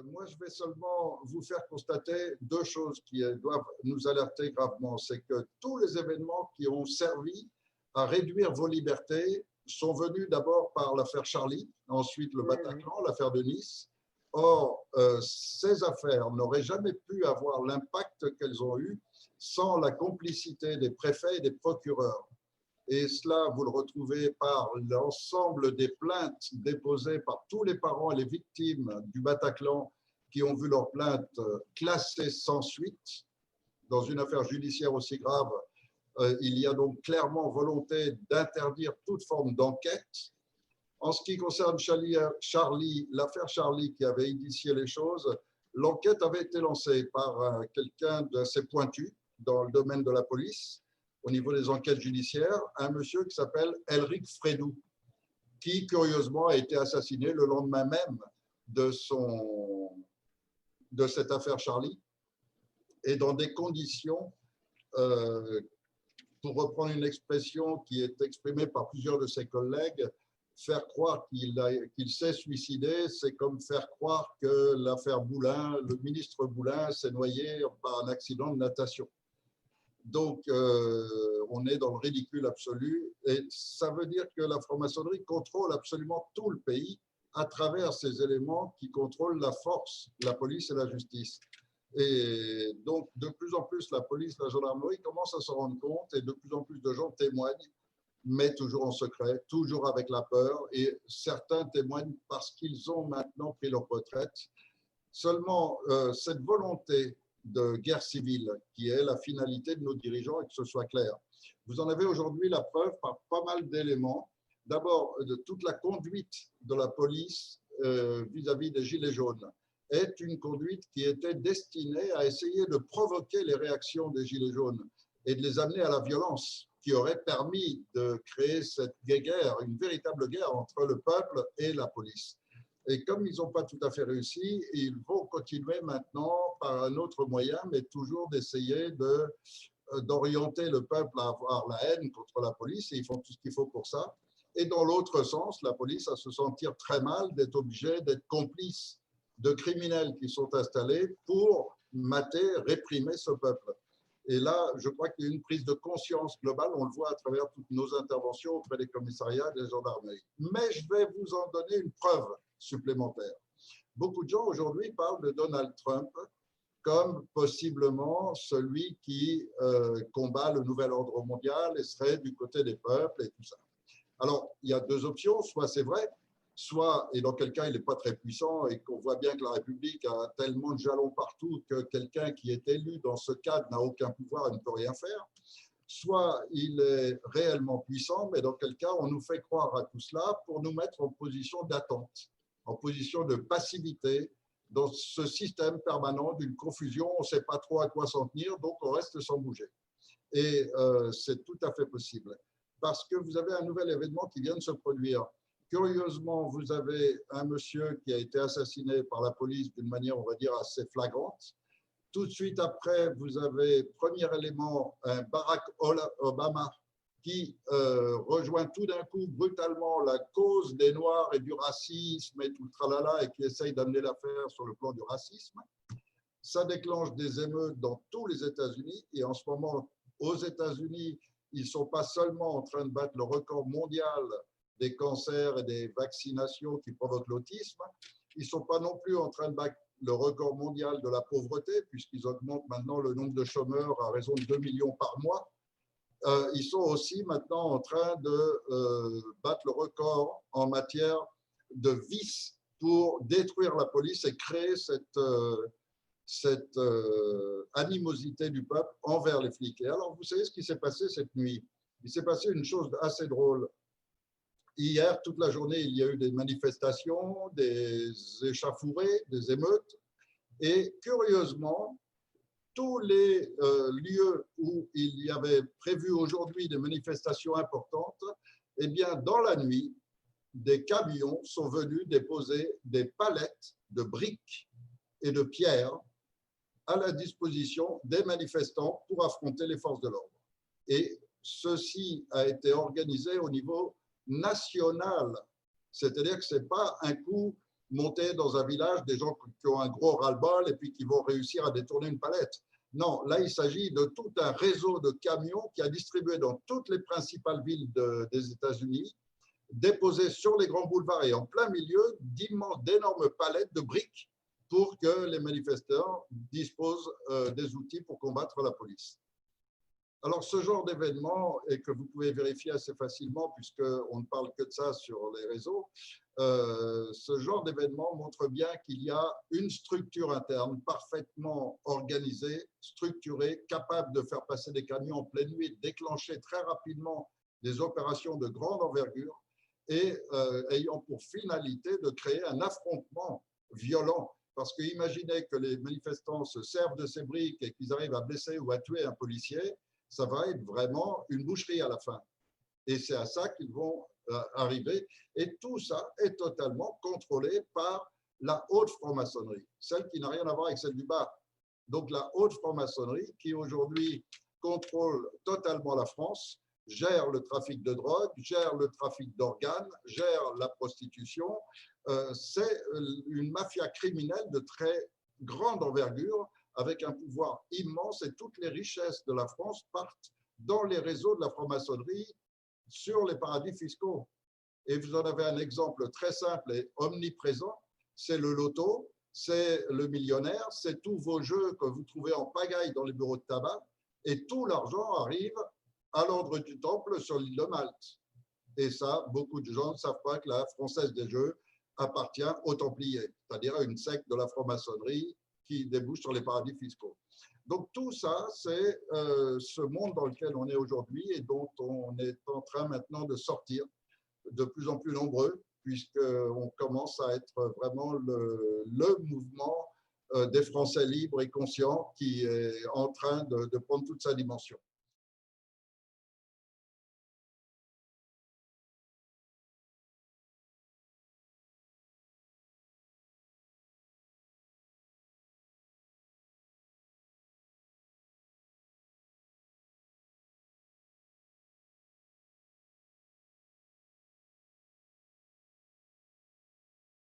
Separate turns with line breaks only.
Moi, je vais seulement vous faire constater deux choses qui doivent nous alerter gravement. C'est que tous les événements qui ont servi à réduire vos libertés sont venus d'abord par l'affaire Charlie, ensuite le Bataclan, l'affaire de Nice. Or, ces affaires n'auraient jamais pu avoir l'impact qu'elles ont eu sans la complicité des préfets et des procureurs. Et cela, vous le retrouvez par l'ensemble des plaintes déposées par tous les parents et les victimes du Bataclan qui ont vu leurs plaintes classées sans suite. Dans une affaire judiciaire aussi grave, il y a donc clairement volonté d'interdire toute forme d'enquête. En ce qui concerne Charlie, l'affaire Charlie qui avait initié les choses, l'enquête avait été lancée par quelqu'un d'assez pointu dans le domaine de la police, au niveau des enquêtes judiciaires, un monsieur qui s'appelle Elric Fredou, qui curieusement a été assassiné le lendemain même de cette affaire Charlie, et dans des conditions, pour reprendre une expression qui est exprimée par plusieurs de ses collègues, faire croire qu'il s'est suicidé, c'est comme faire croire que l'affaire Boulin, le ministre Boulin s'est noyé par un accident de natation. Donc, on est dans le ridicule absolu et ça veut dire que la franc-maçonnerie contrôle absolument tout le pays à travers ces éléments qui contrôlent la force, la police et la justice. Et donc, de plus en plus, la police, la gendarmerie commencent à s'en rendre compte et de plus en plus de gens témoignent, mais toujours en secret, toujours avec la peur. Et certains témoignent parce qu'ils ont maintenant pris leur retraite. Seulement, cette volonté de guerre civile, qui est la finalité de nos dirigeants, et que ce soit clair. Vous en avez aujourd'hui la preuve par pas mal d'éléments. D'abord, de toute la conduite de la police vis-à-vis des Gilets jaunes est une conduite qui était destinée à essayer de provoquer les réactions des Gilets jaunes et de les amener à la violence, qui aurait permis de créer cette guerre, une véritable guerre entre le peuple et la police. Et comme ils n'ont pas tout à fait réussi, ils vont continuer maintenant par un autre moyen, mais toujours d'essayer d'orienter le peuple à avoir la haine contre la police, et ils font tout ce qu'il faut pour ça. Et dans l'autre sens, la police à se sentir très mal d'être obligée d'être complice de criminels qui sont installés pour mater, réprimer ce peuple. Et là, je crois qu'il y a une prise de conscience globale, on le voit à travers toutes nos interventions auprès des commissariats et des gendarmeries. Mais je vais vous en donner une preuve supplémentaire. Beaucoup de gens aujourd'hui parlent de Donald Trump comme possiblement celui qui combat le nouvel ordre mondial et serait du côté des peuples et tout ça. Alors, il y a deux options, soit c'est vrai, soit, et dans quel cas il n'est pas très puissant et qu'on voit bien que la République a tellement de jalons partout que quelqu'un qui est élu dans ce cadre n'a aucun pouvoir et ne peut rien faire, soit il est réellement puissant, mais dans quel cas on nous fait croire à tout cela pour nous mettre en position d'attente, en position de passivité dans ce système permanent d'une confusion, on ne sait pas trop à quoi s'en tenir, donc on reste sans bouger. Et c'est tout à fait possible, parce que vous avez un nouvel événement qui vient de se produire. Curieusement, vous avez un monsieur qui a été assassiné par la police d'une manière, on va dire, assez flagrante. Tout de suite après, vous avez, premier élément, un Barack Obama qui rejoint tout d'un coup brutalement la cause des Noirs et du racisme et tout le tralala et qui essaye d'amener l'affaire sur le plan du racisme. Ça déclenche des émeutes dans tous les États-Unis et en ce moment, aux États-Unis, ils ne sont pas seulement en train de battre le record mondial des cancers et des vaccinations qui provoquent l'autisme, ils ne sont pas non plus en train de battre le record mondial de la pauvreté, puisqu'ils augmentent maintenant le nombre de chômeurs à raison de 2 millions par mois. Ils sont aussi maintenant en train de battre le record en matière de vices pour détruire la police et créer cette animosité du peuple envers les flics. Et alors, vous savez ce qui s'est passé cette nuit? Il s'est passé une chose assez drôle. Hier, toute la journée, il y a eu des manifestations, des échauffourées, des émeutes. Et curieusement, tous les lieux où il y avait prévu aujourd'hui des manifestations importantes, eh bien, dans la nuit, des camions sont venus déposer des palettes de briques et de pierres à la disposition des manifestants pour affronter les forces de l'ordre. Et ceci a été organisé au niveau national, c'est-à-dire que ce n'est pas un coup monter dans un village des gens qui ont un gros ras-le-bol et puis qui vont réussir à détourner une palette. Non, là, il s'agit de tout un réseau de camions qui a distribué dans toutes les principales villes des États-Unis, déposé sur les grands boulevards et en plein milieu d'énormes palettes de briques pour que les manifestants disposent des outils pour combattre la police. Alors, ce genre d'événement, et que vous pouvez vérifier assez facilement puisqu'on ne parle que de ça sur les réseaux, ce genre d'événement montre bien qu'il y a une structure interne parfaitement organisée, structurée, capable de faire passer des camions en pleine nuit, déclencher très rapidement des opérations de grande envergure et ayant pour finalité de créer un affrontement violent. Parce que imaginez que les manifestants se servent de ces briques et qu'ils arrivent à blesser ou à tuer un policier, ça va être vraiment une boucherie à la fin. Et c'est à ça qu'ils vont arriver. Et tout ça est totalement contrôlé par la haute franc-maçonnerie, celle qui n'a rien à voir avec celle du bas. Donc la haute franc-maçonnerie qui aujourd'hui contrôle totalement la France, gère le trafic de drogue, gère le trafic d'organes, gère la prostitution. C'est une mafia criminelle de très grande envergure avec un pouvoir immense et toutes les richesses de la France partent dans les réseaux de la franc-maçonnerie sur les paradis fiscaux. Et vous en avez un exemple très simple et omniprésent, c'est le loto, c'est le millionnaire, c'est tous vos jeux que vous trouvez en pagaille dans les bureaux de tabac et tout l'argent arrive à l'ordre du Temple sur l'île de Malte. Et ça, beaucoup de gens ne savent pas que la Française des Jeux appartient aux Templiers, c'est-à-dire à une secte de la franc-maçonnerie qui débouche sur les paradis fiscaux. Donc tout ça, c'est ce monde dans lequel on est aujourd'hui et dont on est en train maintenant de sortir de plus en plus nombreux, puisqu'on commence à être vraiment le mouvement des Français libres et conscients qui est en train de prendre toute sa dimension.